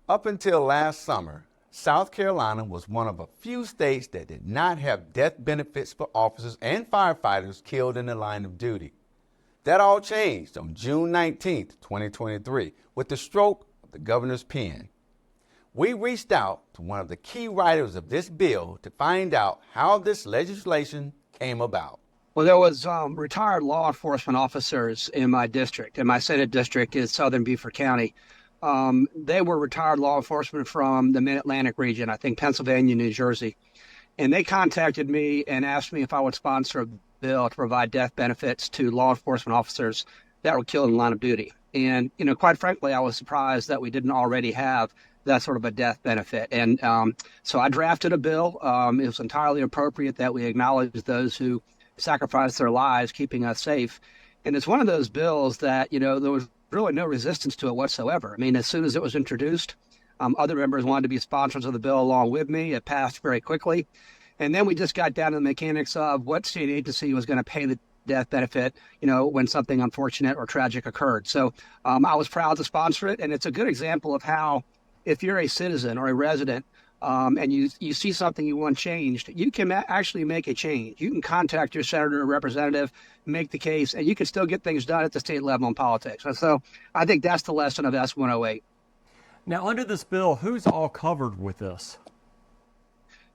Up until last summer, South Carolina was one of a few states that did not have death benefits for officers and firefighters killed in the line of duty. That all changed on June 19th, 2023, with the stroke of the governor's pen. We reached out to one of the key writers of this bill to find out how this legislation came about. Well, there was retired law enforcement officers in my district, and my Senate district is Southern Beaufort County. They were retired law enforcement from the Mid-Atlantic region, I think Pennsylvania, New Jersey. And they contacted me and asked me if I would sponsor a bill to provide death benefits to law enforcement officers that were killed in the line of duty. And, quite frankly, I was surprised that we didn't already have that sort of a death benefit. And so I drafted a bill. It was entirely appropriate that we acknowledge those who sacrificed their lives keeping us safe. And it's one of those bills that, there was really no resistance to it whatsoever. I mean, as soon as it was introduced, other members wanted to be sponsors of the bill along with me. It passed very quickly. And then we just got down to the mechanics of what state agency was going to pay the death benefit, when something unfortunate or tragic occurred. So I was proud to sponsor it. And it's a good example of how, if you're a citizen or a resident and you see something you want changed, you can actually make a change. You can contact your senator or representative, make the case, and you can still get things done at the state level in politics. And so I think that's the lesson of S-108. Now, under this bill, who's all covered with this?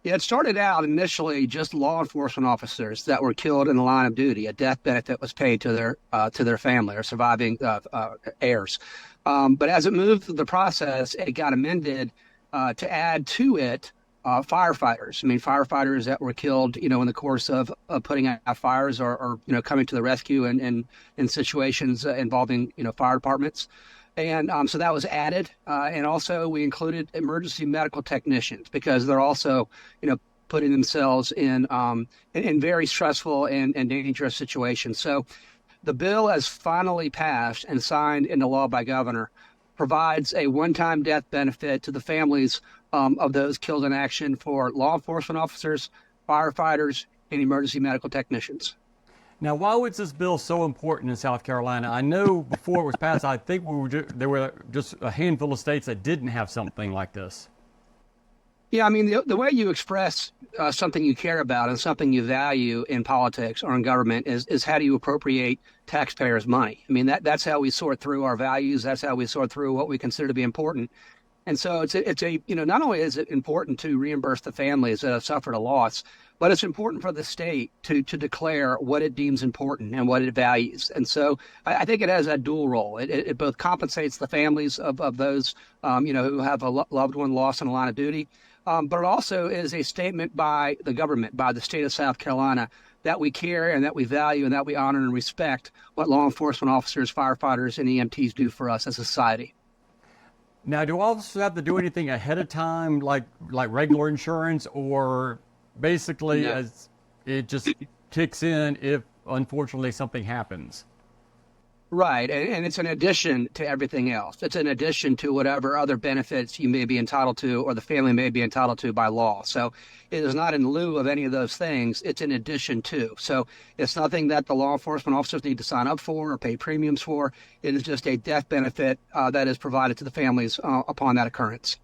Yeah, it started out initially just law enforcement officers that were killed in the line of duty. A death benefit was paid to their family or surviving heirs. But as it moved through the process, it got amended to add to it firefighters. I mean, firefighters that were killed, in the course of putting out fires or coming to the rescue in situations involving, fire departments. And so that was added. And also we included emergency medical technicians because they're also, putting themselves in very stressful and dangerous situations. So the bill, as finally passed and signed into law by governor, provides a one-time death benefit to the families of those killed in action for law enforcement officers, firefighters, and emergency medical technicians. Now, why was this bill so important in South Carolina? I know before it was passed, I think there were just a handful of states that didn't have something like this. Yeah, I mean, the way you express something you care about and something you value in politics or in government is how do you appropriate taxpayers' money? I mean, that's how we sort through our values. That's how we sort through what we consider to be important. And so it's not only is it important to reimburse the families that have suffered a loss, but it's important for the state to declare what it deems important and what it values. And so I think it has that dual role. It both compensates the families of those, who have a loved one lost in the line of duty, but it also is a statement by the government, by the state of South Carolina, that we care and that we value and that we honor and respect what law enforcement officers, firefighters, and EMTs do for us as a society. Now, do officers have to do anything ahead of time, like regular insurance, or basically No. as it just kicks in if unfortunately something happens? Right. And it's an addition to everything else. It's an addition to whatever other benefits you may be entitled to or the family may be entitled to by law. So it is not in lieu of any of those things. It's in addition to. So it's nothing that the law enforcement officers need to sign up for or pay premiums for. It is just a death benefit that is provided to the families upon that occurrence.